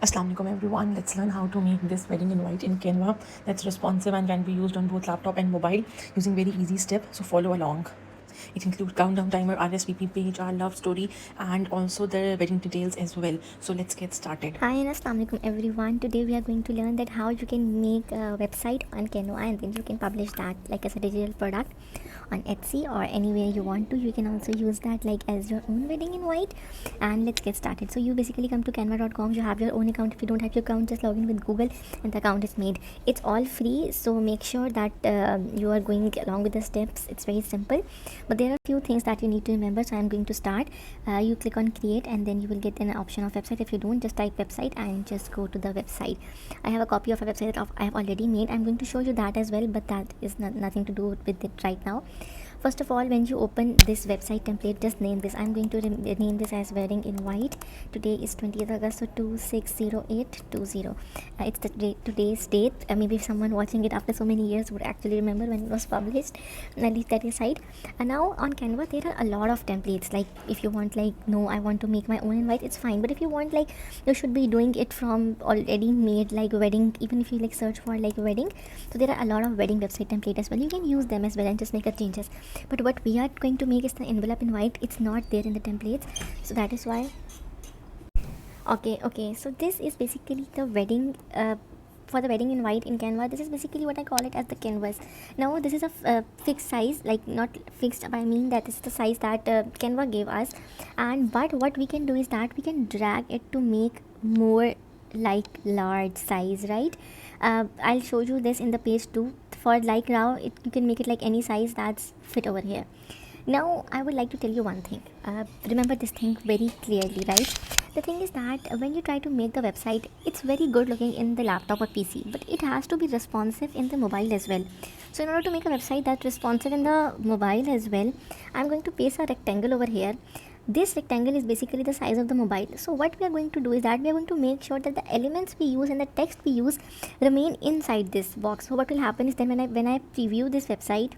Assalamualaikum everyone. Let's learn how to make this wedding invite in Canva that's responsive and can be used on both laptop and mobile using very easy steps. So follow along. It includes countdown timer, RSVP page, our love story, and also the wedding details as well. So let's get started. Hi and Assalamualaikum everyone. Today we are going to learn that how you can make a website on Canva and then you can publish that like as a digital product on Etsy or anywhere you want to. You can also use that like as your own wedding invite. And let's get started. So you basically come to canva.com. You have your own account. If you don't have your account, just log in with Google and the account is made. It's all free, so make sure that you are going along with the steps. It's very simple, but there are a few things that you need to remember. So I'm going to start. You click on create and then you will get an option of website. If you don't, just type website and just go to the website. I have a copy of a website that I have already made. I'm going to show you that as well, but that is nothing to do with it right now. First of all, when you open this website template, just name this. I'm going to name this as wedding invite. Today is 20th August, so 260820. It's today's date. Maybe someone watching it after so many years would actually remember when it was published. I'll leave that aside. And now on Canva there are a lot of templates. Like if you want, like, no, I want to make my own invite, it's fine. But if you want, like, you should be doing it from already made, like wedding. Even if you like search for like wedding, so there are a lot of wedding website template as well. You can use them as well and just make the changes. But what we are going to make is the envelope invite. It's not there in the templates, so that is why. Okay, so this is basically the wedding for the wedding invite in Canva. This is basically what I call it as the canvas. Now this is a fixed size, like not fixed, but I mean that is the size that Canva gave us. And but what we can do is that we can drag it to make more like large size, right? I'll show you this in the page 2. For like now you can make it like any size that's fit over here. Now I would like to tell you one thing. Remember this thing very clearly, right? The thing is that when you try to make the website, it's very good looking in the laptop or PC, but it has to be responsive in the mobile as well. So in order to make a website that's responsive in the mobile as well, I'm going to paste a rectangle over here. This rectangle is basically the size of the mobile. So what we are going to do is that we are going to make sure that the elements we use and the text we use remain inside this box. So what will happen is then when I preview this website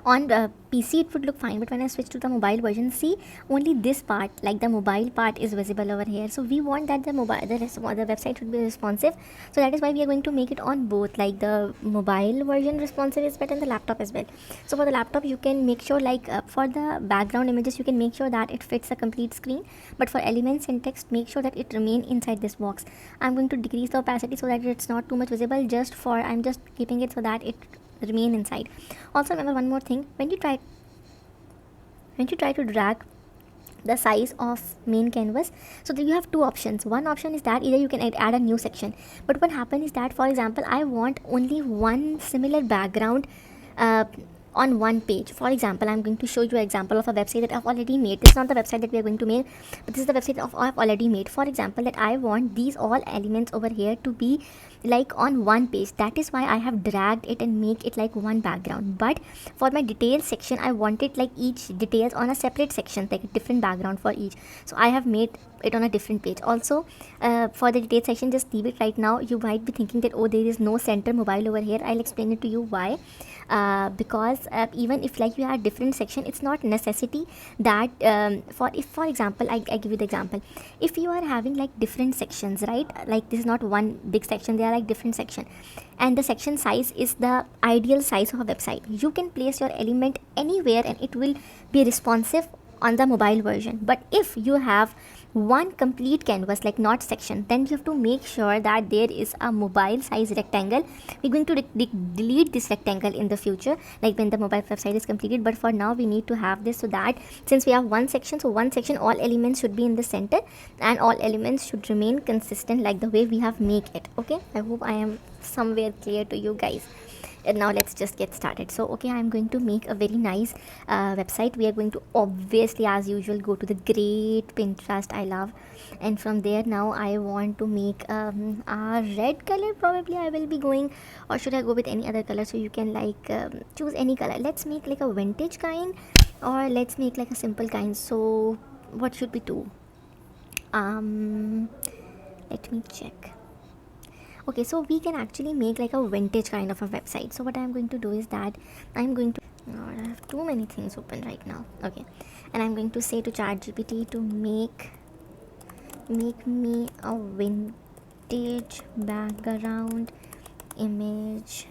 on PC, it would look fine, but when I switch to the mobile version, see, only this part, like the mobile part, is visible over here. So we want that the website should be responsive, so that is why we are going to make it on both, like the mobile version responsive is better and the laptop as well. So for the laptop you can make sure, like, for the background images you can make sure that it fits the complete screen, but for elements and text, make sure that it remain inside this box. I'm going to decrease the opacity so that it's not too much visible. I'm just keeping it so that it remain inside. Also remember one more thing. When you try to drag the size of main canvas, so you have two options. One option is that either you can add a new section, but what happens is that, for example, I want only one similar background uh, on one page. For example, I'm going to show you an example of a website that I've already made. This is not the website that we are going to make, but this is the website I've already made. For example, that I want these all elements over here to be like on one page. That is why I have dragged it and make it like one background. But for my details section, I want it like each details on a separate section, like a different background for each. So I have made it on a different page. Also, for the details section, just leave it right now. You might be thinking that, oh, there is no center mobile over here. I'll explain it to you why. Because even if like you have different section, it's not necessity that for example, I give you the example. If you are having like different sections, right, like this is not one big section, they are like different section, and the section size is the ideal size of a website, you can place your element anywhere and it will be responsive on the mobile version. But if you have one complete canvas, like not section, then you have to make sure that there is a mobile size rectangle. We're going to delete this rectangle in the future, like when the mobile website is completed, but for now we need to have this, so that since we have one section, so one section, all elements should be in the center and all elements should remain consistent like the way we have make it. Okay, I hope I am somewhere clear to you guys. And now let's just get started. So okay, I'm going to make a very nice website. We are going to obviously, as usual, go to the great Pinterest I love, and from there now I want to make a red color. Probably I will be going, or should I go with any other color? So you can like choose any color. Let's make like a vintage kind, or let's make like a simple kind. So what should we do? Let me check. Okay, so we can actually make like a vintage kind of a website. So what I'm going to do is that I'm going to I have too many things open right now. Okay, and I'm going to say to ChatGPT to make make me a vintage background image,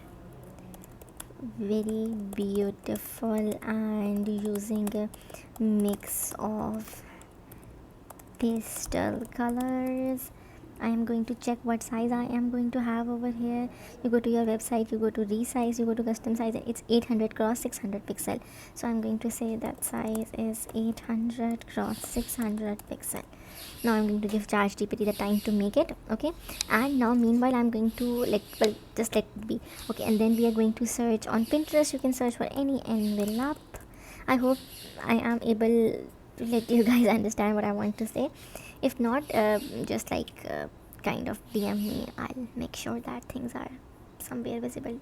very beautiful, and using a mix of pastel colors. I am going to check what size I am going to have over here. You go to your website, you go to resize, you go to custom size. It's 800 cross 600 pixel, so I'm going to say that size is 800 cross 600 pixel. Now I'm going to give ChatGPT the time to make it. Okay, and now meanwhile I'm going to just let it be. Okay, and then we are going to search on Pinterest. You can search for any envelope. I hope I am able to let you guys understand what I want to say. If not, just kind of DM me. I'll make sure that things are somewhere visible,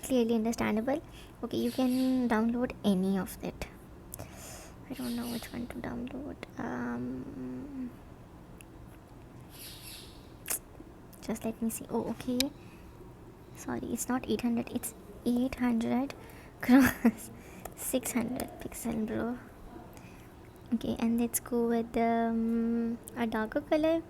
clearly understandable. Okay, you can download any of it. I don't know which one to download. Just let me see. Oh, okay. Sorry, it's not 800. It's 800 cross 600 pixel, bro. Okay, and let's go with a darker color.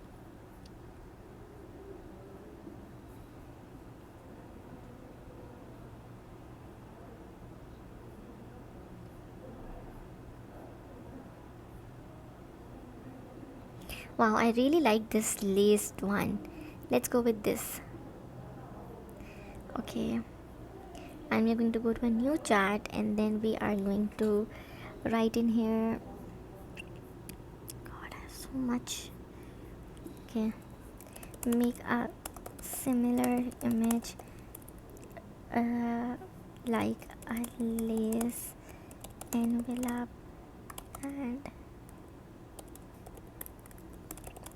Wow, I really like this laced one. Let's go with this. Okay, and we're going to go to a new chat, and then we are going to write in here. God, I have so much. Okay, make a similar image, like a lace envelope, and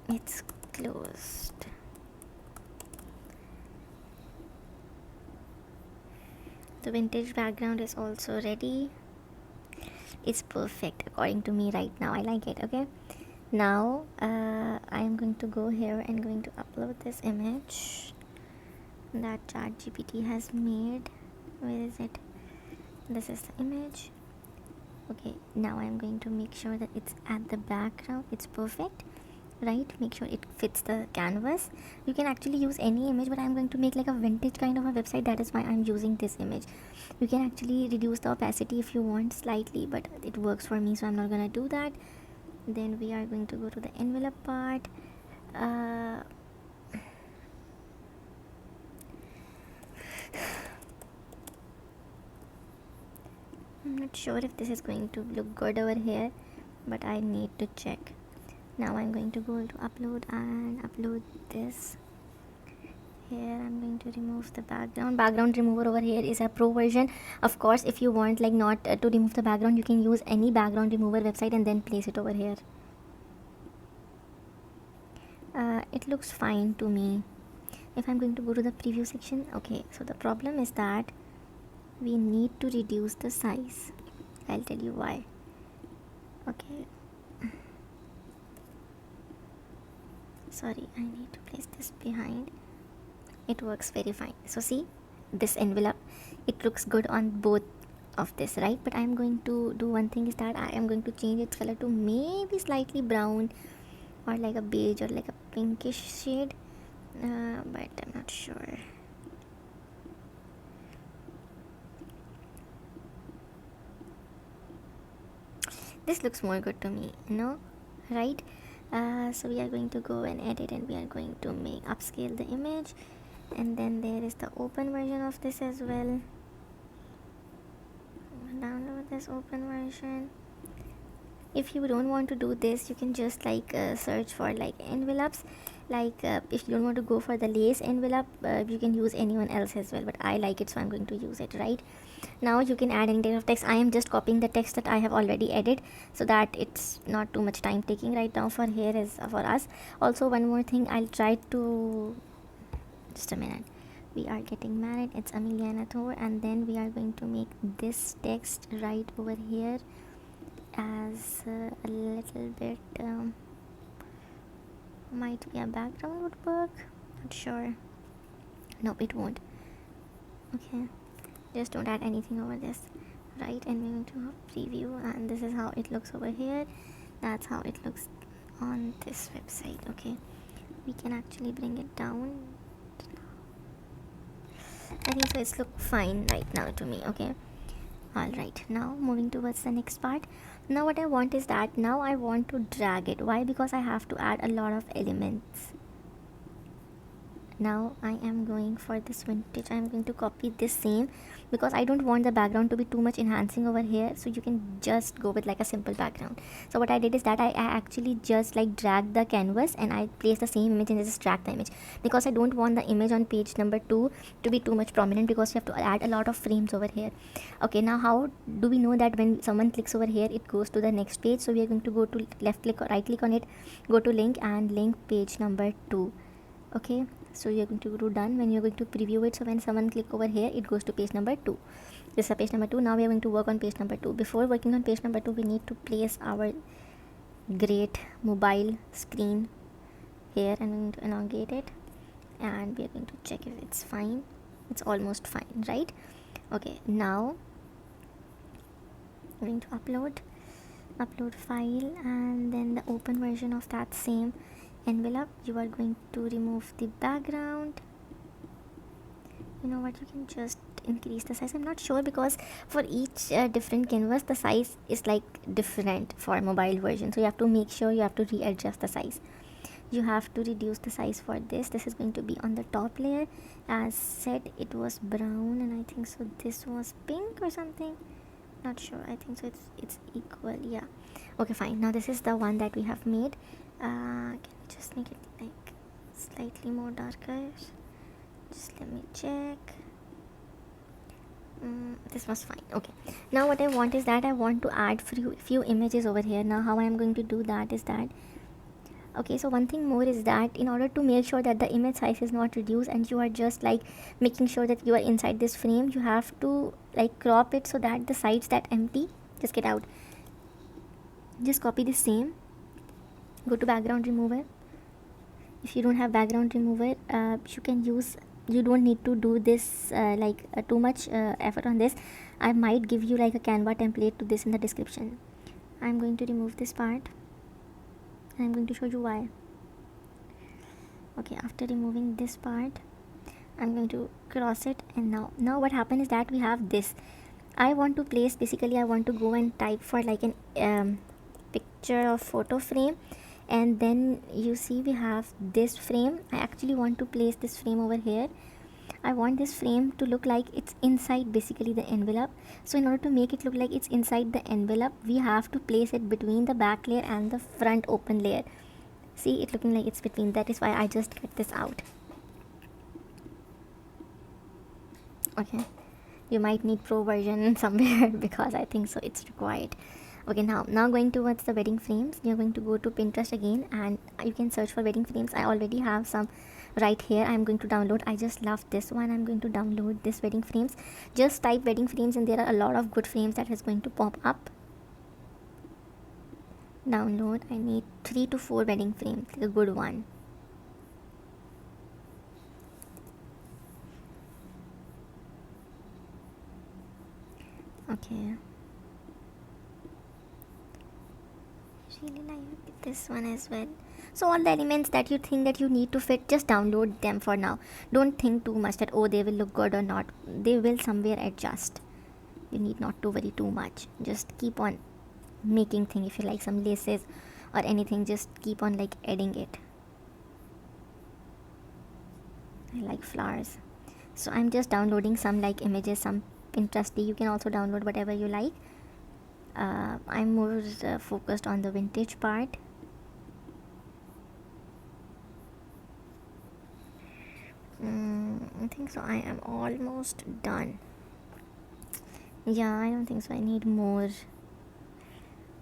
it's closed. The vintage background is also ready. It's perfect according to me right now. I like it. Okay, now I am going to go here and going to upload this image that ChatGPT has made. Where is it? This is the image. Okay, now I'm going to make sure that it's at the background. It's perfect, right? Make sure it fits the canvas. You can actually use any image, but I'm going to make like a vintage kind of a website. That is why I'm using this image. You can actually reduce the opacity if you want slightly, but it works for me, so I'm not gonna do that. Then we are going to go to the envelope part. I'm not sure if this is going to look good over here, but I need to check. Now I'm going to go to upload and upload this. Here I'm going to remove the background remover. Over here is a pro version. Of course, if you want like not to remove the background, you can use any background remover website and then place it over here. It looks fine to me. If I'm going to go to the preview section, okay, so the problem is that we need to reduce the size. I'll tell you why. Okay, sorry, I need to place this behind. It works very fine. So see, this envelope, it looks good on both of this, right? But I'm going to do one thing, is that I am going to change its color to maybe slightly brown or like a beige or like a pinkish shade, but I'm not sure. This looks more good to me, no? Right? So we are going to go and edit, and we are going to make upscale the image, and then there is the open version of this as well. Download this open version. If you don't want to do this, you can just search for like envelopes. If you don't want to go for the lace envelope, you can use anyone else as well, but I like it, so I'm going to use it. Right now you can add any type of text. I am just copying the text that I have already added, so that it's not too much time taking right now for here is for us. Also, one more thing, I'll try to just a minute. We are getting married. It's Amelia and Thor, and then we are going to make this text right over here as a little bit might be a background would work, not sure. No, it won't. Okay, just don't add anything over this, right? And we're going to preview, and this is how it looks over here. That's how it looks on this website. Okay, we can actually bring it down. I think so it's look fine right now to me. Okay, all right, now moving towards the next part. Now what I want is that now I want to drag it. Why? Because I have to add a lot of elements. Now I am going for this vintage. I am going to copy this same because I don't want the background to be too much enhancing over here, so you can just go with like a simple background. So what I did is that I actually just like drag the canvas and I place the same image and just drag the image, because I don't want the image on page number 2 to be too much prominent, because you have to add a lot of frames over here. Okay, now how do we know that when someone clicks over here it goes to the next page? So we are going to go to left click or right click on it, go to link and link page number 2. Okay, so you're going to do done. When you're going to preview it, so when someone click over here it goes to page number 2. This is page number 2. Now we are going to work on page number 2. Before working on page number 2, we need to place our great mobile screen here and elongate it, and we are going to check if it's fine. It's almost fine, right? Okay, now I'm going to upload file, and then the open version of that same envelope. You are going to remove the background. You know what, you can just increase the size. I'm not sure, because for each different canvas the size is like different for mobile version, so you have to make sure you have to readjust the size. You have to reduce the size for this. This is going to be on the top layer. As said, it was brown, and I think so this was pink or something, not sure. I think so it's equal, yeah. Okay, fine. Now this is the one that we have made. Can we just make it like slightly more darker? Just let me check. This was fine. Okay, now what I want is that I want to add few images over here. Now how I am going to do that is that, okay, so one thing more is that in order to make sure that the image size is not reduced and you are just like making sure that you are inside this frame, you have to like crop it so that the sides that empty just get out. Just copy the same, go to background remover. If you don't have background remover, you don't need to do this too much effort on this. I might give you like a Canva template to this in the description. I'm going to remove this part and I'm going to show you why. Okay, after removing this part, I'm going to cross it, and now what happened is that we have this. I want to place, basically I want to go and type for like an picture or photo frame, and then you see we have this frame. I actually want to place this frame over here. I want this frame to look like it's inside basically the envelope. So in order to make it look like it's inside the envelope, we have to place it between the back layer and the front open layer. See, it looking like it's between. That is why I just get this out. Okay, you might need pro version somewhere because I think so it's required. Okay, now going towards the wedding frames, you're going to go to Pinterest again and you can search for wedding frames. I already have some right here. I'm going to download. I just love this one. I'm going to download this wedding frames. Just type wedding frames and there are a lot of good frames that is going to pop up. Download. I need 3 to 4 wedding frames, like a good one. Okay, really like this one as well. So all the elements that you think that you need to fit, just download them for now. Don't think too much that oh they will look good or not. They will somewhere adjust. You need not to worry too much. Just keep on making thing. If you like some laces or anything, just keep on like adding it. I like flowers, so I'm just downloading some like images, some Pinteresty. You can also download whatever you like. I'm more focused on the vintage part. I think so I am almost done. Yeah, I don't think so I need more.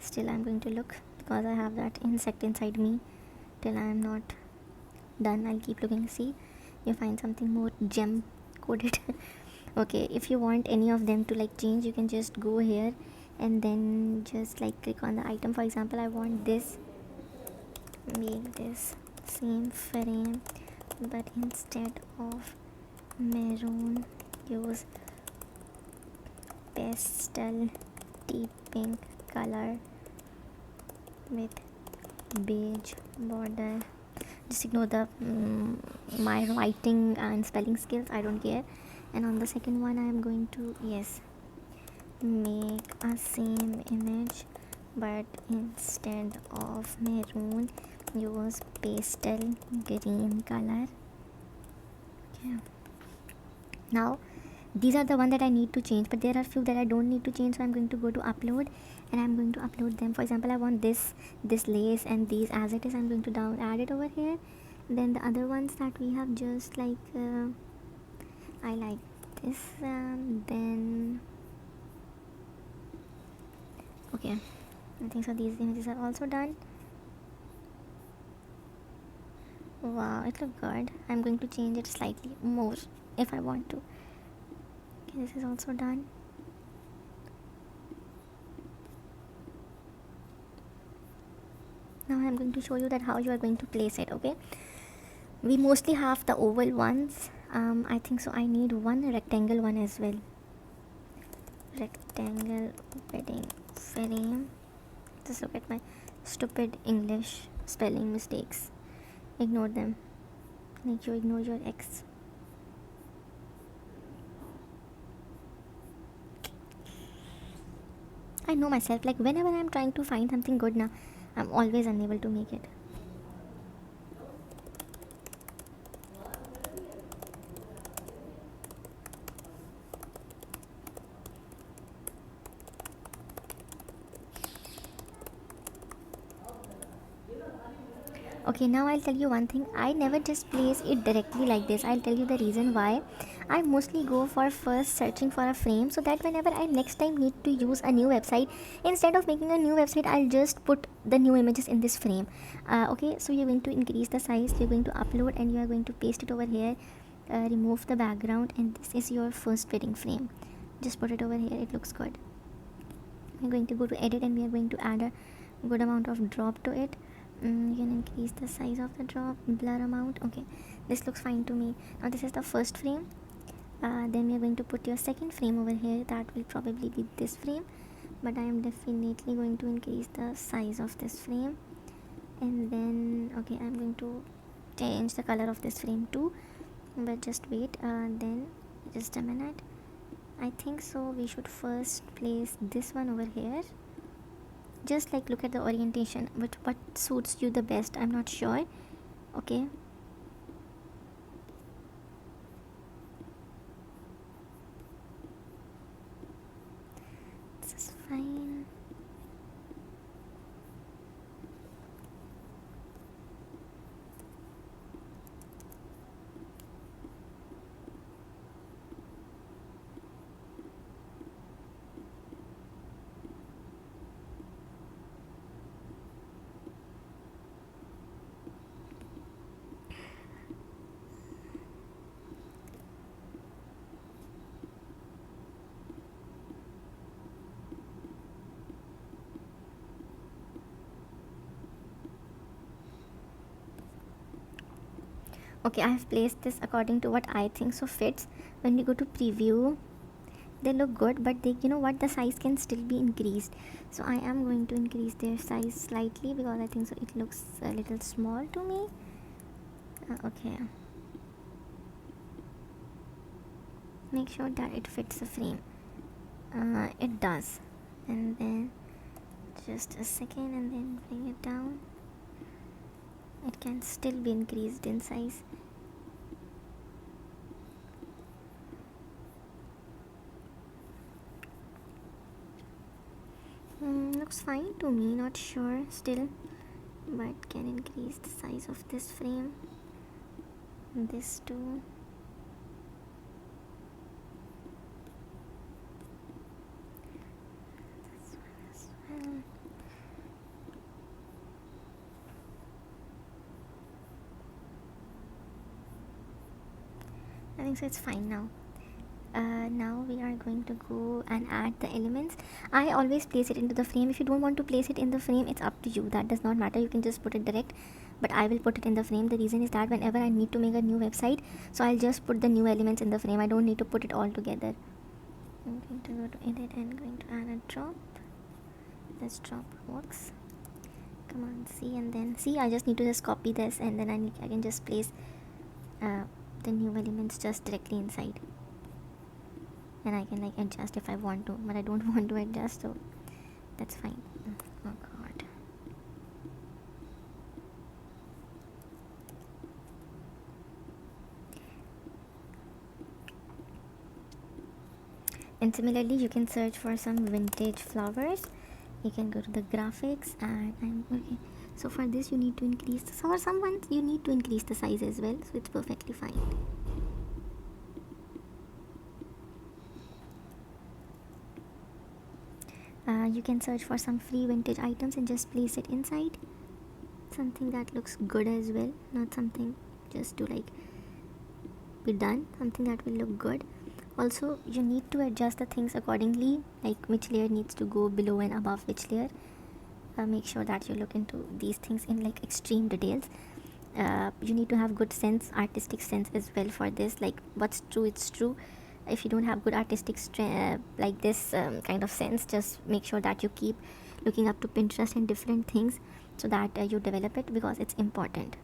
Still I'm going to look because I have that insect inside me. Till I am not done, I'll keep looking. See, you find something more gem coded. Okay, if you want any of them to like change, you can just go here and then just like click on the item. For example, I want this, make this same frame, but instead of maroon, use pastel deep pink color with beige border. Just ignore the my writing and spelling skills, I don't care. And on the second one I am going to, yes, make a same image, but instead of maroon use pastel green color. Okay, now these are the one that I need to change, but there are few that I don't need to change, so I'm going to go to upload and I'm going to upload them. For example, I want this lace and these as it is. I'm going to add it over here. Then the other ones that we have, just like I like this, then okay, I think so these images are also done. Wow, it looks good. I'm going to change it slightly more if I want to. Okay, this is also done. Now I'm going to show you that how you are going to place it. Okay, we mostly have the oval ones. I think so I need one rectangle one as well. Rectangle wedding frame. Just look at my stupid English spelling mistakes. Ignore them like you ignore your ex. I know myself, like whenever I'm trying to find something good now, I'm always unable to make it. Okay, now I'll tell you one thing. I never just place it directly like this. I'll tell you the reason why. I mostly go for first searching for a frame, so that whenever I next time need to use a new website, instead of making a new website, I'll just put the new images in this frame. Okay, so you're going to increase the size, you're going to upload, and you are going to paste it over here. Remove the background, and this is your first wedding frame. Just put it over here, it looks good. We're going to go to edit and we are going to add a good amount of drop to it. You can increase the size of the drop, blur amount. Okay, this looks fine to me. Now this is the first frame. Then we are going to put your second frame over here. That will probably be this frame, but I am definitely going to increase the size of this frame. And then okay, I'm going to change the color of this frame too, but just wait. Then just a minute. I think so we should first place this one over here. Just like look at the orientation, but what suits you the best, I'm not sure. Okay, this is fine. Okay, I have placed this according to what I think so fits. When we go to preview, they look good, but they, you know what, the size can still be increased. So I am going to increase their size slightly because I think so it looks a little small to me. Okay, make sure that it fits the frame. It does. And then just a second, and then bring it down. It can still be increased in size. Looks fine to me, not sure still, but can increase the size of this frame. This too. This one as well. I think so it's fine now. Now we are going to go and add the elements. I always place it into the frame. If you don't want to place it in the frame, it's up to you. That does not matter. You can just put it direct, but I will put it in the frame. The reason is that whenever I need to make a new website, so I'll just put the new elements in the frame. I don't need to put it all together. I'm going to go to edit and going to add a drop. This drop works. come on, see, and then see, I just need to just copy this, and then I can just place the new elements just directly inside, and I can like adjust if I want to, but I don't want to adjust, so that's fine. Oh god. And similarly, you can search for some vintage flowers. You can go to the graphics, and I'm okay. So for this, you need to increase the, for some ones you need to increase the size as well, so it's perfectly fine. You can search for some free vintage items and just place it inside, something that looks good as well, not something just to like be done, something that will look good. Also, you need to adjust the things accordingly, like which layer needs to go below and above which layer. Make sure that you look into these things in like extreme details. You need to have good sense, artistic sense as well for this, like what's true, it's true. If you don't have good artistic like this kind of sense, just make sure that you keep looking up to Pinterest and different things, so that you develop it, because it's important.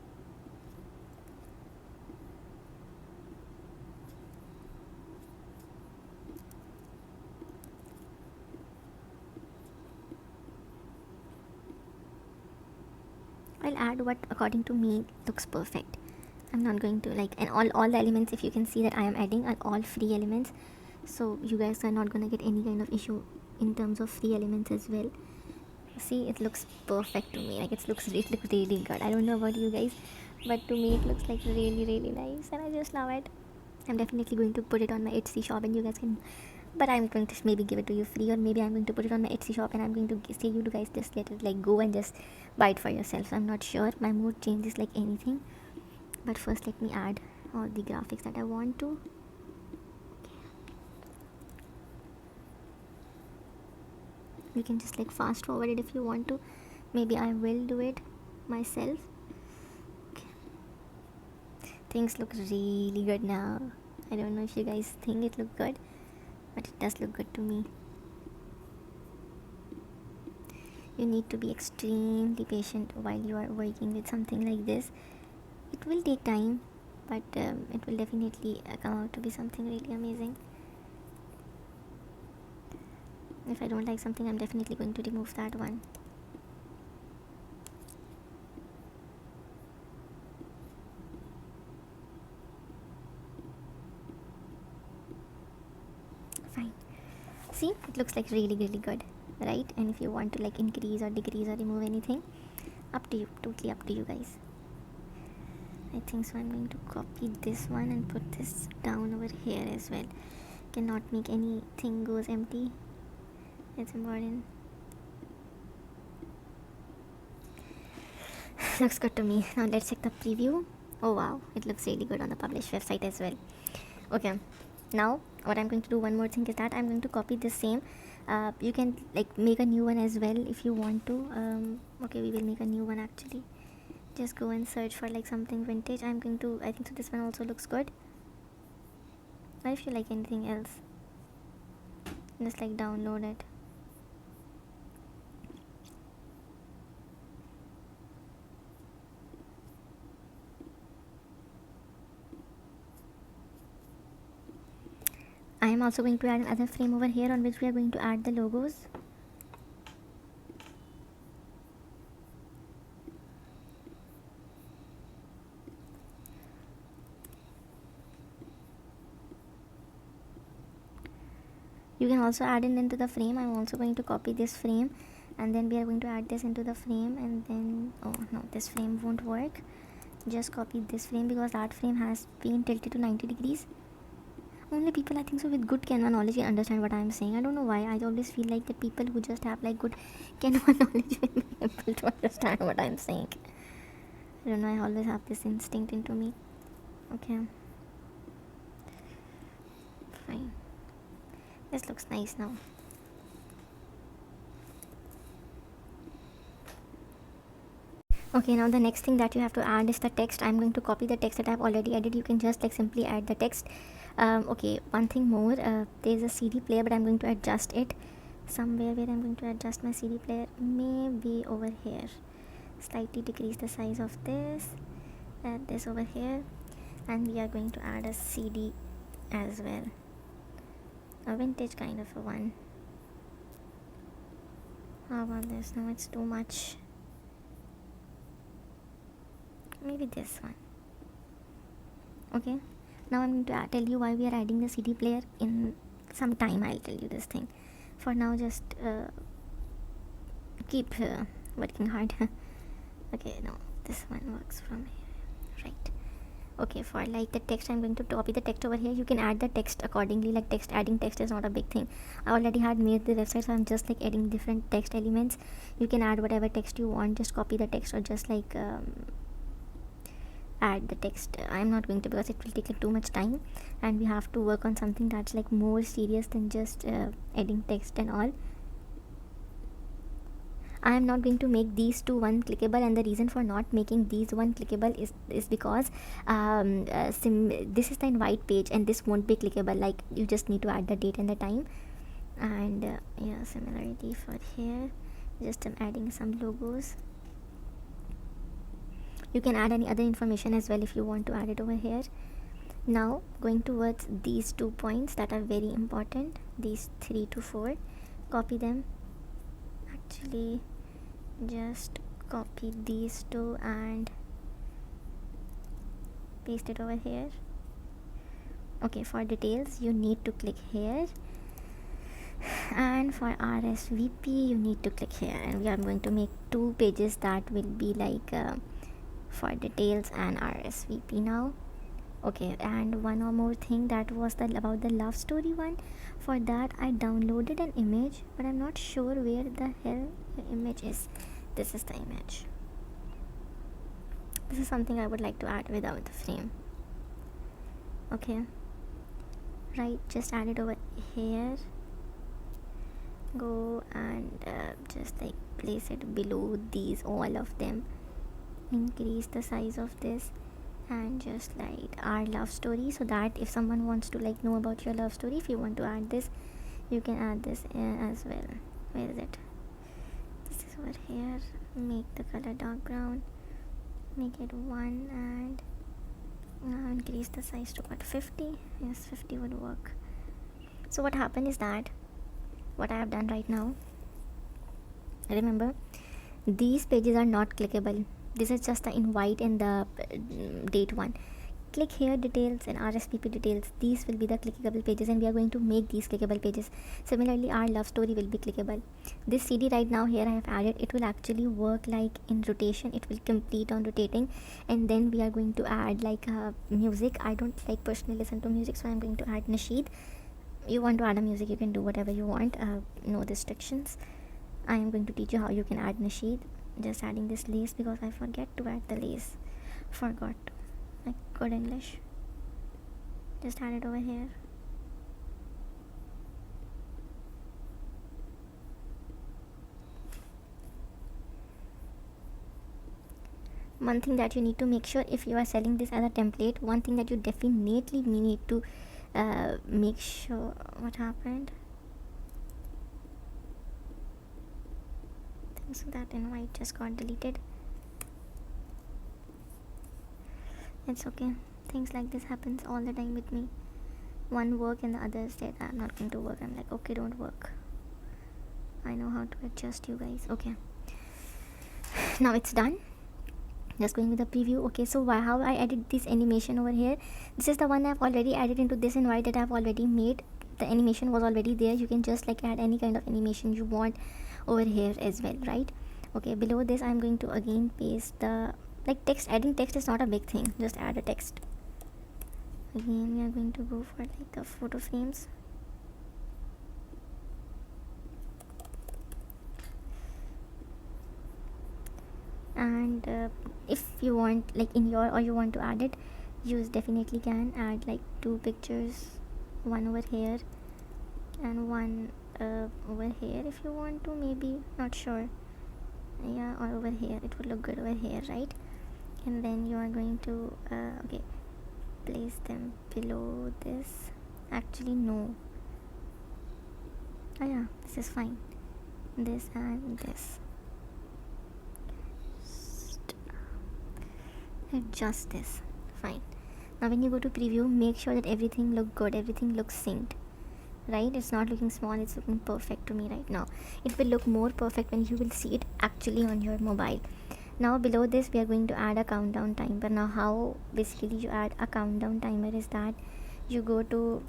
I'll add what according to me looks perfect. I'm not going to like, and all the elements, if you can see that I am adding, are all free elements, so you guys are not gonna get any kind of issue in terms of free elements as well. See, it looks perfect to me, like it looks really good. I don't know about you guys, but to me it looks like really nice, and I just love it. I'm definitely going to put it on my Etsy shop, and you guys can, but I'm going to maybe give it to you free, or maybe I'm going to put it on my Etsy shop and I'm going to say you guys just let it like go and just buy it for yourself. I'm not sure, my mood changes like anything. But first let me add all the graphics that I want to. You can just like fast forward it if you want to. Maybe I will do it myself. Okay. Things look really good now. I don't know if you guys think it look good, but it does look good to me. You need to be extremely patient while you are working with something like this. It will take time, but it will definitely come out to be something really amazing. If I don't like something, I'm definitely going to remove that one. Fine. See, it looks like really good, right? And if you want to like increase or decrease or remove anything, up to you, totally up to you guys. I think so I'm going to copy this one and put this down over here as well. Cannot make anything goes empty. It's important. Looks good to me. Now let's check the preview. Oh wow, it looks really good on the published website as well. Okay, now what I'm going to do, one more thing, is that I'm going to copy this same. You can like make a new one as well if you want to. Okay, we will make a new one actually. Just go and search for like something vintage. I think so this one also looks good. Or if you like anything else, just like download it. I am also going to add another frame over here on which we are going to add the logos. You can also add it into the frame. I'm also going to copy this frame, and then we are going to add this into the frame, and then oh no, this frame won't work. Just copy this frame because that frame has been tilted to 90 degrees. Only people I think so with good Canva knowledge can understand what I'm saying. I don't know why. I always feel like the people who just have like good Canva knowledge will be able to understand what I'm saying. I don't know, I always have this instinct into me. Okay, fine. This looks nice now. Okay, now the next thing that you have to add is the text. I'm going to copy the text that I've already added. You can just like simply add the text. Okay, one thing more, there's a CD player, but I'm going to adjust it somewhere where I'm going to adjust my CD player, maybe over here. slightly decrease the size of this, add this over here, and we are going to add a CD as well, a vintage kind of a one. How about this? No, it's too much. Maybe this one. Okay, now I'm going to tell you why we are adding the CD player. In some time I'll tell you this thing. For now, just keep working hard. Okay, no, this one works from here, right? Okay, for like the text, I'm going to copy the text over here. You can add the text accordingly, like adding text is not a big thing. I already had made the website, so I'm just like adding different text elements. You can add whatever text you want, just copy the text or just like add the text. I'm not going to, because it will take like too much time, and we have to work on something that's like more serious than just adding text and all. I am not going to make these two one clickable, and the reason for not making these one clickable is because this is the invite page and this won't be clickable. Like, you just need to add the date and the time. And yeah, similarity for here, just I'm adding some logos. You can add any other information as well if you want to add it over here. Now going towards these 2 points that are very important, these 3 to 4, copy them. Actually, just copy these two and paste it over here. Okay, for details you need to click here, and for RSVP you need to click here, and we are going to make 2 pages that will be like for details and RSVP now. Okay, and one or more thing, that was about the love story one. For that I downloaded an image, but I'm not sure where the hell the image is. This is the image. This is something I would like to add without the frame. Okay, right, just add it over here. Go and just like place it below these, all of them. Increase the size of this and just like our love story, so that if someone wants to like know about your love story, if you want to add this, you can add this as well. Where is it? This is over here. Make the color dark brown, make it 1, and now increase the size to what, 50? Yes, 50 would work. So what happened is that what I have done right now, remember, these pages are not clickable. This is just the invite and the date one. Click here, details and RSVP details. These will be the clickable pages, and we are going to make these clickable pages. Similarly, our love story will be clickable. This CD right now here I have added, it will actually work like in rotation. It will complete on rotating, and then we are going to add like music. I don't like personally listen to music, so I'm going to add nasheed. You want to add a music, you can do whatever you want, no restrictions. I am going to teach you how you can add nasheed. Just adding this lace because I forget to add the lace. Forgot. Like good English. Just add it over here. One thing that you need to make sure, if you are selling this as a template, one thing that you definitely need to make sure, what happened? So that invite just got deleted. It's okay, things like this happens all the time with me. One work and the other said I'm not going to work. I'm like, okay, don't work. I know how to adjust, you guys. Okay, now it's done. Just going with the preview. Okay, so how I added this animation over here, this is the one I've already added into this invite that I've already made. The animation was already there. You can just like add any kind of animation you want over here as well, right? Okay, below this I'm going to again paste the like text. Adding text is not a big thing, just add a text. Again we are going to go for like the photo frames. And if you want like in your, or you want to add it, you definitely can add like 2 pictures, one over here and one over here if you want to, maybe, not sure. Yeah, or over here, it would look good over here, right? And then you are going to okay, place them below this. Actually no, oh yeah, this is fine, this and this. adjust this. Fine. Now when you go to preview, make sure that everything look good, everything looks synced. Right, it's not looking small, it's looking perfect to me right now. It will look more perfect when you will see it actually on your mobile. Now below this we are going to add a countdown timer. Now how basically you add a countdown timer is that you go to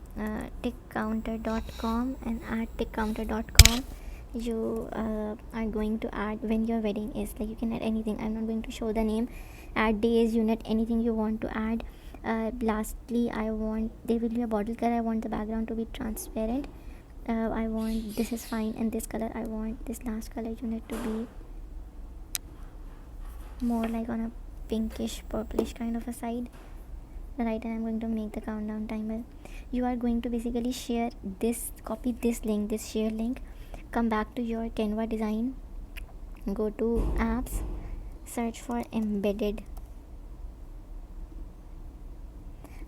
tickcounter.com and at tickcounter.com you are going to add when your wedding is, like you can add anything. I'm not going to show the name. Add days, unit, anything you want to add. Lastly, I want there will be a bottle color. I want the background to be transparent. I want this is fine, and this color I want this last color unit to be more like on a pinkish purplish kind of a side. Right, and I'm going to make the countdown timer. You are going to basically share this, copy this link, this share link, come back to your Canva design, go to apps, search for embedded.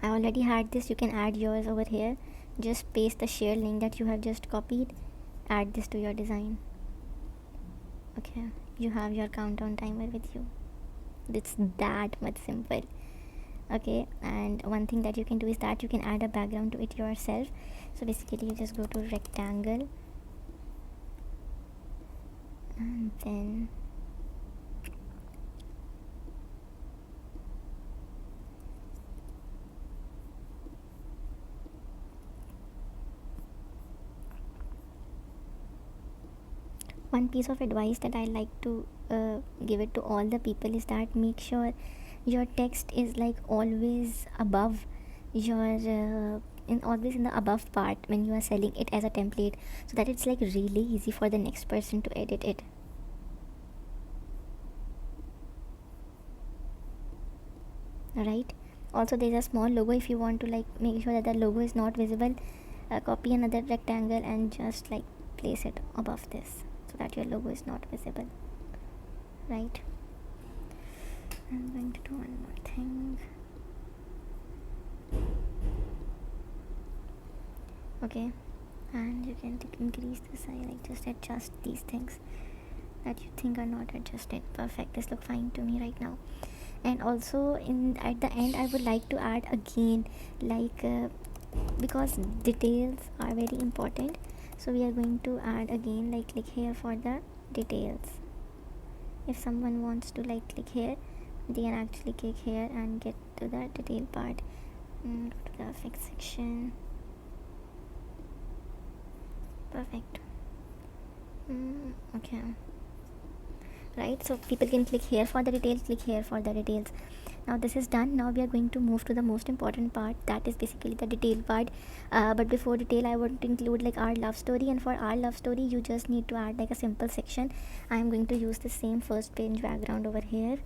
I already had this, you can add yours over here. Just paste the share link that you have just copied, add this to your design. Okay, you have your countdown timer with you. It's that much simple. Okay, and one thing that you can do is that you can add a background to it yourself. So basically you just go to rectangle and then one piece of advice that I like to give it to all the people is that make sure your text is like always above your always in the above part when you are selling it as a template, so that it's like really easy for the next person to edit it. Right, also there's a small logo. If you want to like make sure that the logo is not visible, copy another rectangle and just like place it above this so that your logo is not visible. Right, I'm going to do one more thing. Okay, and you can increase the size, like just adjust these things that you think are not adjusted. Perfect, this look fine to me right now. And also in at the end I would like to add again, like because details are very important, so we are going to add again, like click here for the details. If someone wants to like click here, they can actually click here and get to the detail part. Go to the effects section. Perfect. Okay, right, so people can click here for the details, click here for the details. Now this is done. Now we are going to move to the most important part, that is basically the detail part. But before detail I want to include like our love story, and for our love story you just need to add like a simple section. I am going to use the same first page background over here.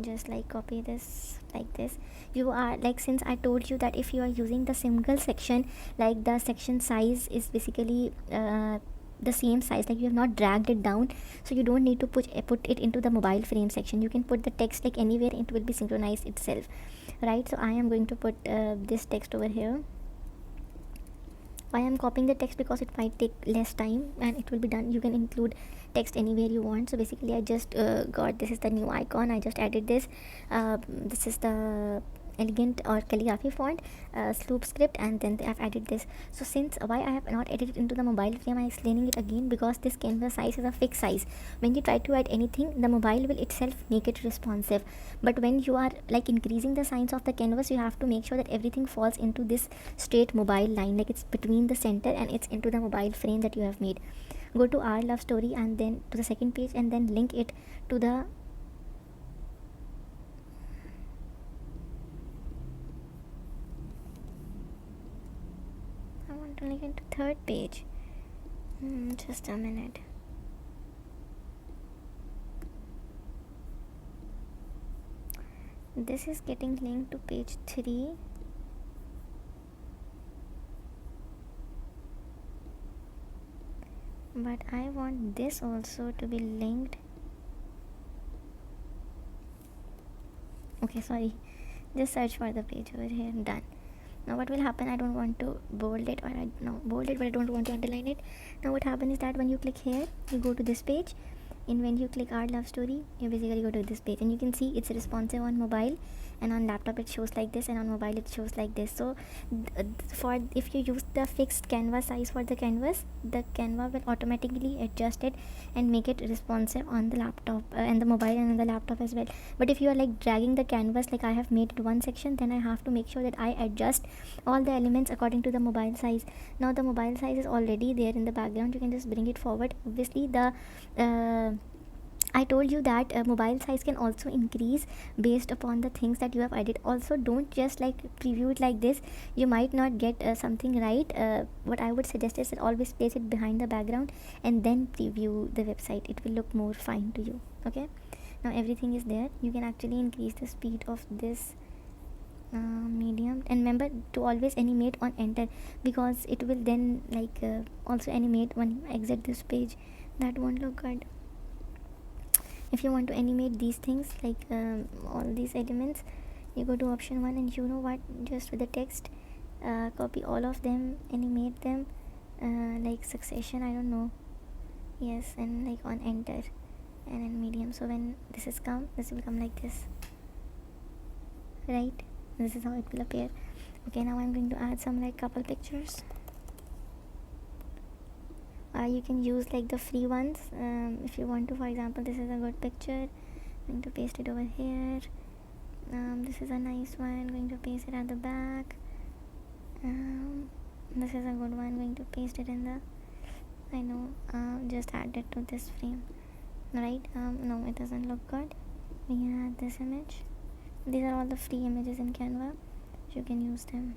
Just like copy this like this. You are like, since I told you that if you are using the single section, like the section size is basically the same size, like you have not dragged it down, so you don't need to put it into the mobile frame section. You can put the text like anywhere, it will be synchronized itself. Right, so I am going to put this text over here. Why I'm copying the text? Because it might take less time and it will be done. You can include text anywhere you want. So basically I just got, this is the new icon, I just added this. This is the elegant or calligraphy font, sloop script, and then I've added this. So since why I have not added it into the mobile frame, I'm explaining it again, because this canvas size is a fixed size. When you try to add anything, the mobile will itself make it responsive, but when you are like increasing the size of the canvas, you have to make sure that everything falls into this straight mobile line, like it's between the center and it's into the mobile frame that you have made. Go to our love story and then to the second page, and then link it to the link it to third page. Just a minute. This is getting linked to page 3. But I want this also to be linked. Okay, sorry, just search for the page over here. Done. Now what will happen, I don't want to bold it, or bold it, but I don't want to underline it. Now what happens is that when you click here, you go to this page, And when you click our love story, you basically go to this page, and you can see it's responsive on mobile, and on laptop it shows like this, and on mobile it shows like this. So for if you use the fixed canvas size for the canvas, the Canva will automatically adjust it and make it responsive on the laptop and the mobile and on the laptop as well. But if you are like dragging the canvas, like I have made it one section, then I have to make sure that I adjust all the elements according to the mobile size. Now the mobile size is already there in the background, you can just bring it forward. Obviously the I told you that mobile size can also increase based upon the things that you have added. Also, don't just like preview it like this. You might not get something right. What I would suggest is that always place it behind the background and then preview the website. It will look more fine to you. Okay. Now everything is there. You can actually increase the speed of this medium, and remember to always animate on enter, because it will then like also animate when you exit this page. That won't look good. If you want to animate these things like all these elements, you go to option 1, and you know what, just with the text copy all of them, animate them like succession, I don't know. Yes, and like on enter and in medium. So when this will come like this, right? This is how it will appear. Okay, now I'm going to add some like couple pictures. You can use like the free ones if you want to. For example, this is a good picture, I'm going to paste it over here. This is a nice one, I'm going to paste it at the back. This is a good one, I'm going to paste it in the, I know, just add it to this frame, right? No, it doesn't look good. We can add this image. These are all the free images in Canva, so you can use them.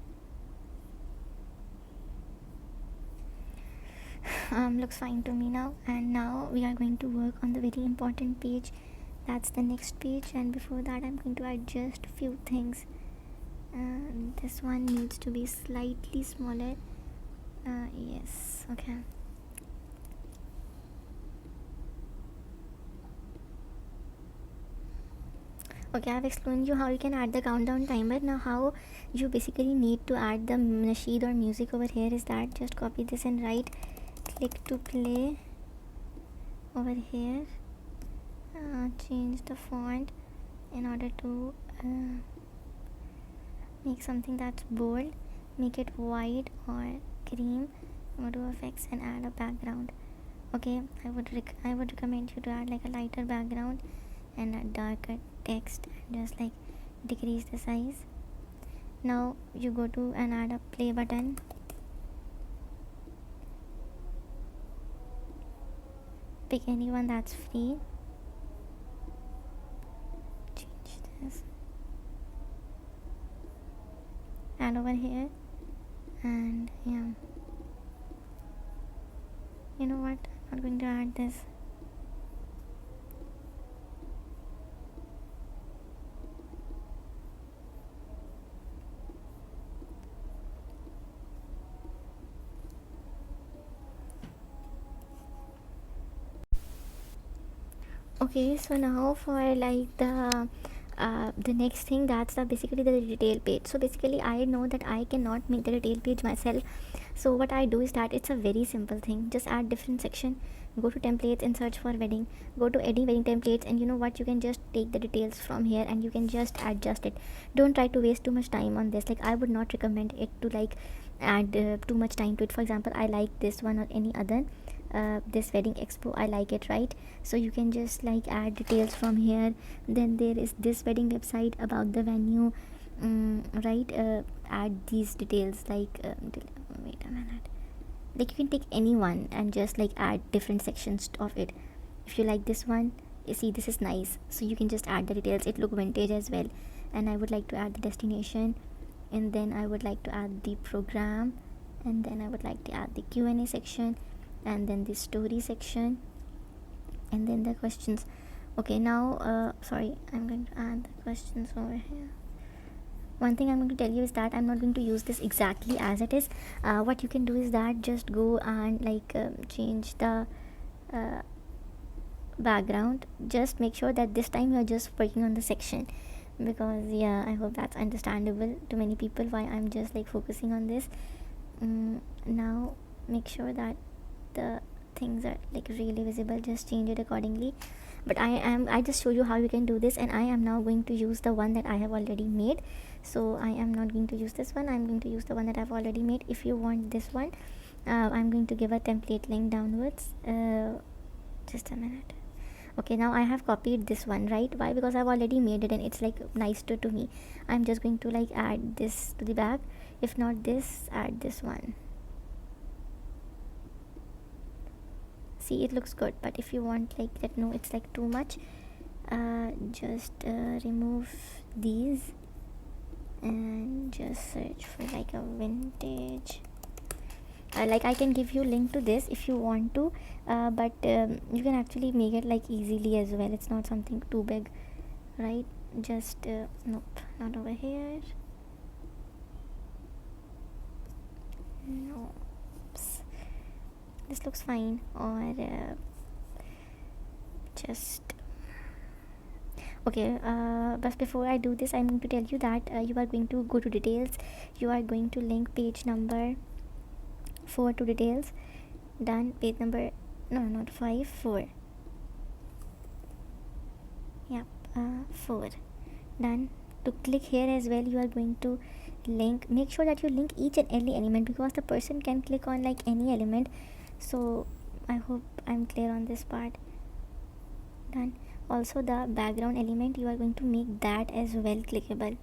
Looks fine to me now. And now we are going to work on the very important page, that's the next page. And before that, I'm going to adjust a few things. This one needs to be slightly smaller. Yes, okay. Okay, I've explained you how you can add the countdown timer. Now how you basically need to add the nasheed or music over here is that just copy this and write click to play over here. Change the font in order to make something that's bold, make it white or cream. Go to effects and add a background. Okay, I would recommend you to add like a lighter background and a darker text, and just like decrease the size. Now you go to and add a play button. Pick anyone that's free. Change this. Add over here. And yeah, you know what, I'm not going to add this. Okay, so now for like the next thing, that's basically the detail page. So basically I know that I cannot make the detail page myself, so what I do is that it's a very simple thing. Just add different section, go to templates and search for wedding, go to edit wedding templates, and you know what, you can just take the details from here and you can just adjust it. Don't try to waste too much time on this. Like I would not recommend it to like add too much time to it. For example, I like this one or any other, this wedding expo, I like it, right? So you can just like add details from here. Then there is this wedding website about the venue, right? Add these details like wait a minute, like you can take any one and just like add different sections of it. If you like this one, you see this is nice, so you can just add the details, it look vintage as well. And I would like to add the destination, and then I would like to add the program, and then I would like to add the Q&A section, and then the story section, and then the questions. Okay, now sorry, I'm going to add the questions over here. One thing I'm going to tell you is that I'm not going to use this exactly as it is. What you can do is that just go and like change the background. Just make sure that this time you're just working on the section, because yeah, I hope that's understandable to many people why I'm just like focusing on this. Now make sure that the things are like really visible, just change it accordingly. But I just show you how you can do this, and I am now going to use the one that I have already made. So I am not going to use this one, I'm going to use the one that I've already made. If you want this one, I'm going to give a template link downwards. Just a minute. Okay, now I have copied this one, right? Why? Because I've already made it and it's like nice to me. I'm just going to like add this to the back. If not this, add this one. See, it looks good, but if you want like that, no, it's like too much, just remove these and just search for like a vintage. Like I can give you link to this if you want to, but you can actually make it like easily as well. It's not something too big, right? Just nope, not over here. No, this looks fine. Or just okay, but before I do this, I'm going to tell you that you are going to go to details. You are going to link page number 4 to details. Done. Page number, no, not 5, 4. Yep, 4. Done. To click here as well, you are going to link, make sure that you link each and every element, because the person can click on like any element. So I hope I'm clear on this part. Done. Also the background element, you are going to make that as well clickable.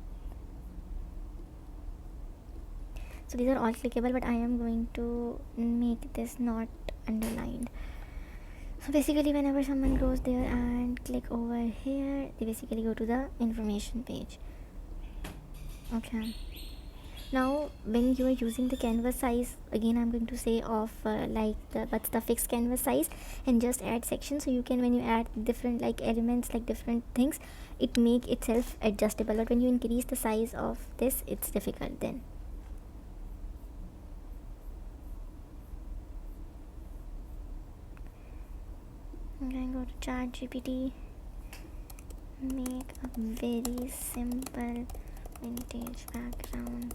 So these are all clickable, but I am going to make this not underlined. So basically whenever someone goes there and click over here, they basically go to the information page. Okay, now when you are using the canvas size, again I'm going to say of like what's the fixed canvas size, and just add sections. So you can, when you add different like elements, like different things, it make itself adjustable. But when you increase the size of this, it's difficult then. Okay, go to ChatGPT, make a very simple vintage background.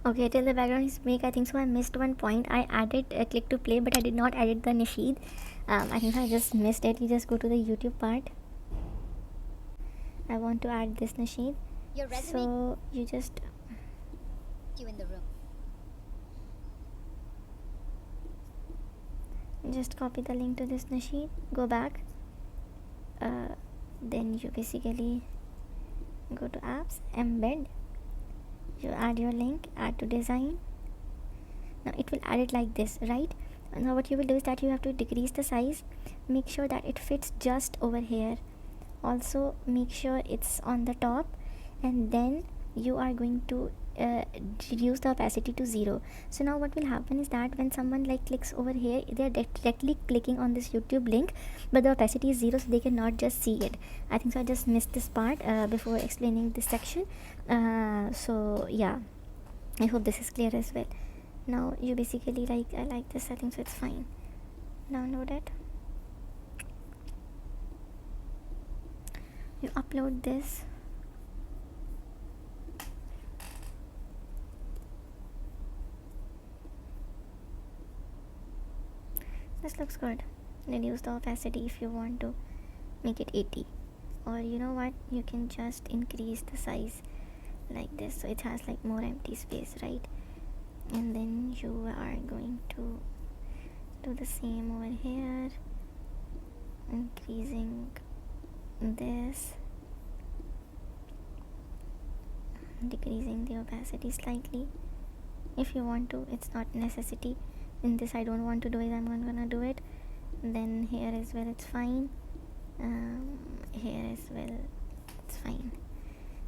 Okay, till the background is make, I think so I missed one point. I added a click to play, but I did not add the nasheed. I think I just missed it. You just go to the YouTube part. I want to add this nasheed. Your resume. So you just You in the room. copy the link to this nasheed, go back, then you basically go to apps, embed, you add your link, add to design. Now it will add it like this, right? Now what you will do is that you have to decrease the size, make sure that it fits just over here, also make sure it's on the top, and then you are going to reduce the opacity to 0. So now what will happen is that when someone like clicks over here, they are directly clicking on this YouTube link, but the opacity is 0, so they cannot just see it. I think so I just missed this part before explaining this section. So yeah, I hope this is clear as well. Now you basically like, I like this setting, so it's fine. Download it, you upload this. This looks good. Reduce the opacity if you want to make it 80, or you know what, you can just increase the size like this, so it has like more empty space, right? And then you are going to do the same over here, increasing this, decreasing the opacity slightly if you want to. It's not necessity. In this I don't want to do it, I'm not gonna do it. Then here as well it's fine, here as well it's fine.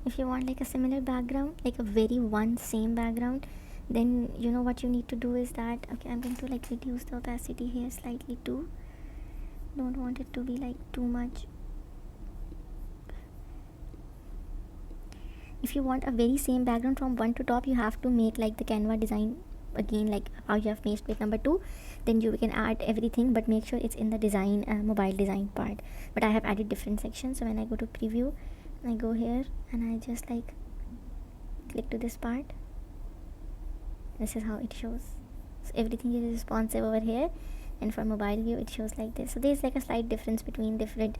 If you want like a similar background, like a very one same background, Then you know what you need to do is that, okay, I'm going to like reduce the opacity here slightly too. Don't want it to be like too much. If you want a very same background from one to top, you have to make like the Canva design again, like how you have made with number 2. Then you can add everything, but make sure it's in the design mobile design part. But I have added different sections, so when I go to preview, I go here and I just like click to this part. This is how it shows. So everything is responsive over here, and for mobile view it shows like this. So there's like a slight difference between different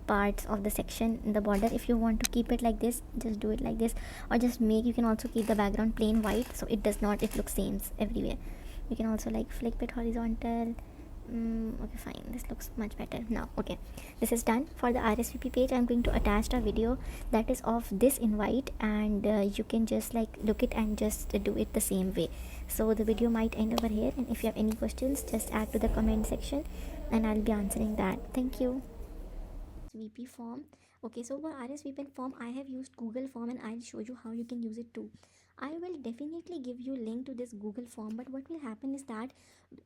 parts of the section in the border. If you want to keep it like this, just do it like this, or just make, you can also keep the background plain white, so it does not, it looks same everywhere. You can also like flip it horizontal. Okay, fine, this looks much better now. Okay, this is done. For the RSVP page, I'm going to attach a video that is of this invite, and you can just like look it and just do it the same way. So the video might end over here, and if you have any questions, just add to the comment section and I'll be answering that. Thank you. RSVP form. Okay, so for RSVP form, I have used Google form, and I'll show you how you can use it too. I will definitely give you link to this Google form, but what will happen is that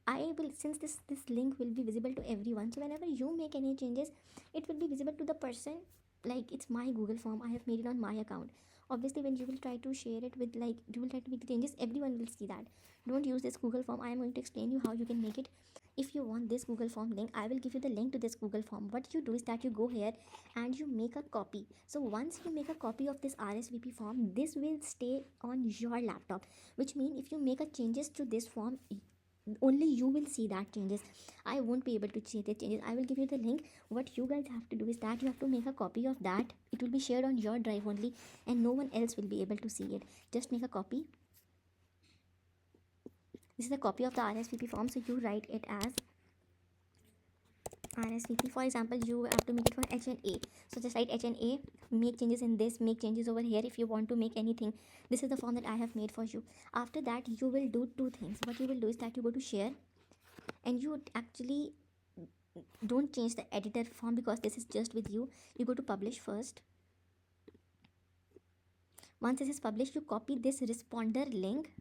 I will, since this link will be visible to everyone, so whenever you make any changes, it will be visible to the person, like it's my Google form, I have made it on my account. Obviously when you will try to share it with, like you will try to make the changes, everyone will see that. Don't use this Google form. I am going to explain you how you can make it. If you want this Google form link, I will give you the link to this Google form. What you do is that you go here and you make a copy. So once you make a copy of this RSVP form, this will stay on your laptop, which means if you make a changes to this form, only you will see that changes. I won't be able to see the changes. I will give you the link. What you guys have to do is that you have to make a copy of that. It will be shared on your drive only, and no one else will be able to see it. Just make a copy. This is a copy of the RSVP form, so you write it as RSVP. For example, you have to make it for H and A, so just write H and A, make changes in this, make changes over here. If you want to make anything, this is the form that I have made for you. After that, you will do two things. What you will do is that you go to share, and you actually don't change the editor form because this is just with you. You go to publish first. Once this is published, you copy this responder link.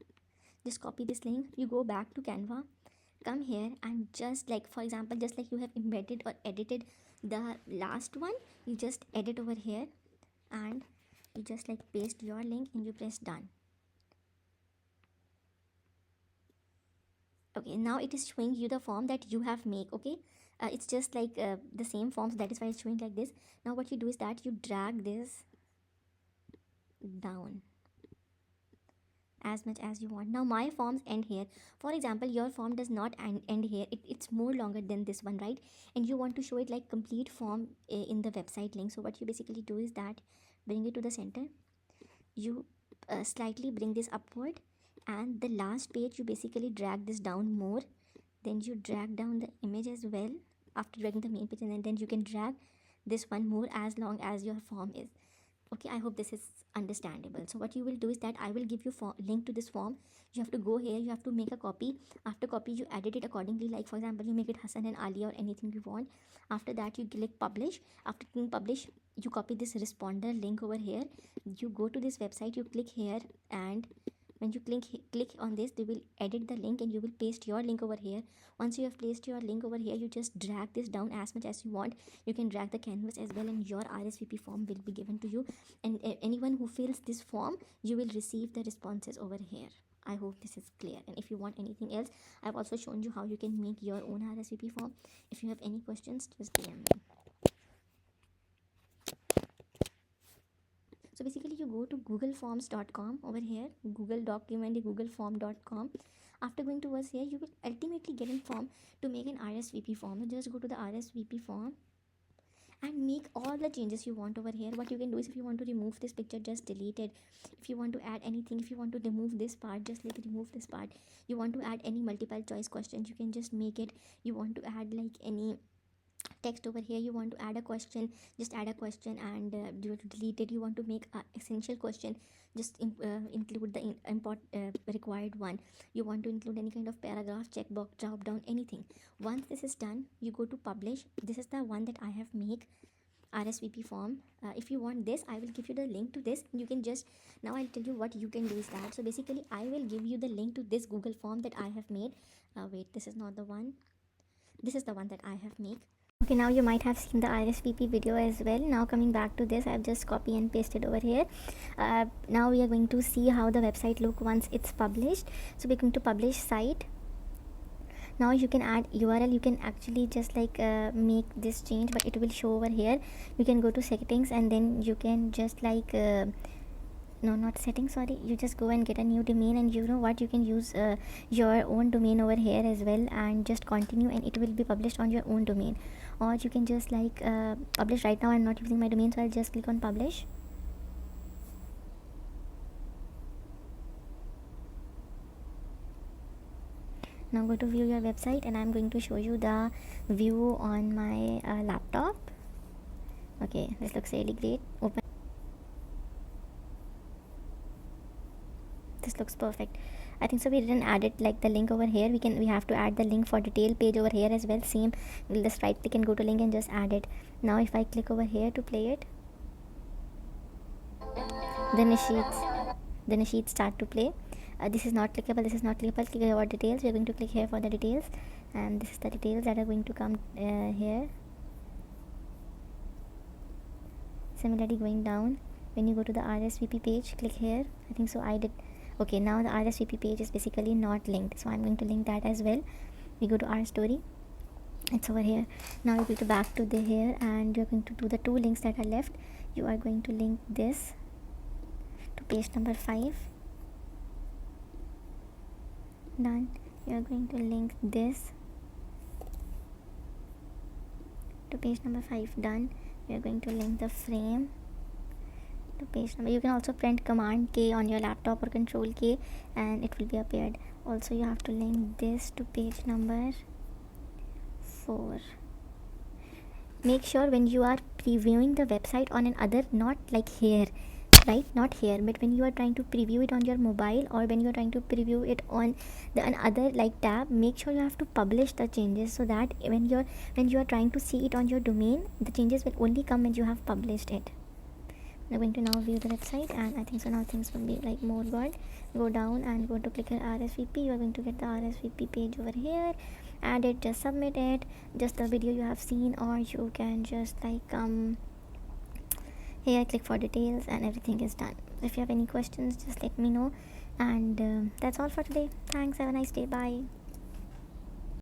Just copy this link. You go back to Canva, come here, and just like, for example, just like you have embedded or edited the last one, you just edit over here, and you just like paste your link and you press done. Okay, now it is showing you the form that you have made. Okay, it's just like the same forms, that is why it's showing like this. Now what you do is that you drag this down as much as you want. Now my forms end here. For example, your form does not end here. It's more longer than this one, right? And you want to show it like complete form in the website link. So what you basically do is that bring it to the center. You slightly bring this upward, and the last page you basically drag this down more. Then you drag down the image as well after dragging the main page, and then you can drag this one more as long as your form is. Okay, I hope this is understandable. So what you will do is that I will give you link to this form. You have to go here, you have to make a copy. After copy, you edit it accordingly, like for example, you make it Hassan and Ali or anything you want. After that, you click publish. After clicking publish, you copy this responder link over here. You go to this website, you click here, and when you click on this, they will edit the link and you will paste your link over here. Once you have placed your link over here, you just drag this down as much as you want. You can drag the canvas as well, and your RSVP form will be given to you. And anyone who fills this form, you will receive the responses over here. I hope this is clear. And if you want anything else, I've also shown you how you can make your own RSVP form. If you have any questions, just DM me. So basically you go to googleforms.com over here, Google document, googleform.com. After going towards here, you will ultimately get a form to make an RSVP form. So just go to the RSVP form and make all the changes you want over here. What you can do is, if you want to remove this picture, just delete it. If you want to add anything, if you want to remove this part, just like remove this part. You want to add any multiple choice questions, you can just make it. You want to add like any text over here, you want to add a question, just add a question, and you want to delete it. You want to make a essential question, just include the required one. You want to include any kind of paragraph, checkbox, drop down, anything. Once this is done, you go to publish. This is the one that I have made. RSVP form. If you want this, I will give you the link to this. You can just, now I'll tell you what you can do is that. So basically I will give you the link to this Google form that I have made. Wait, this is not the one. This is the one that I have made. Okay, now you might have seen the RSVP video as well. Now coming back to this, I've just copy and pasted over here. Now we are going to see how the website look once it's published. So we're going to publish site. Now you can add URL. You can actually just like make this change, but it will show over here. You can go to settings and then you can just like no, not settings, sorry, you just go and get a new domain, and you know what, you can use your own domain over here as well, and just continue, and it will be published on your own domain. Or you can just like publish. Right now I'm not using my domain, so I'll just click on publish. Now go to view your website, and I'm going to show you the view on my laptop. Okay, this looks really great. Open. This looks perfect. I think so we didn't add it like the link over here. We have to add the link for detail page over here as well. Same, we'll just right click and go to link and just add it. Now if I click over here to play it, then the sheets start to play. This is not clickable, this is not clickable. Click here for details. We are going to click here for the details, and this is the details that are going to come here. Similarly, going down, when you go to the RSVP page, click here. I think so I did. Okay, now the RSVP page is basically not linked, so I'm going to link that as well. We go to our story, it's over here. Now you go to back to the here, and you're going to do the 2 links that are left. You are going to link this to page number 5. Done. You're going to link this to page number 5. Done. You're going to link the frame to page number. You can also print command K on your laptop or control K, and it will be appeared. Also you have to link this to page number 4. Make sure when you are previewing the website on another, not like here, right, not here, but when you are trying to preview it on your mobile, or when you are trying to preview it on the another like tab, make sure you have to publish the changes, so that when you are trying to see it on your domain, the changes will only come when you have published it. We're going to now view the website, and I think so now things will be like more good. Go down and go to click on RSVP. You are going to get the RSVP page over here. Add it, just submit it, just the video you have seen, or you can just like here click for details, and everything is done. If you have any questions, just let me know, and that's all for today. Thanks, have a nice day, bye.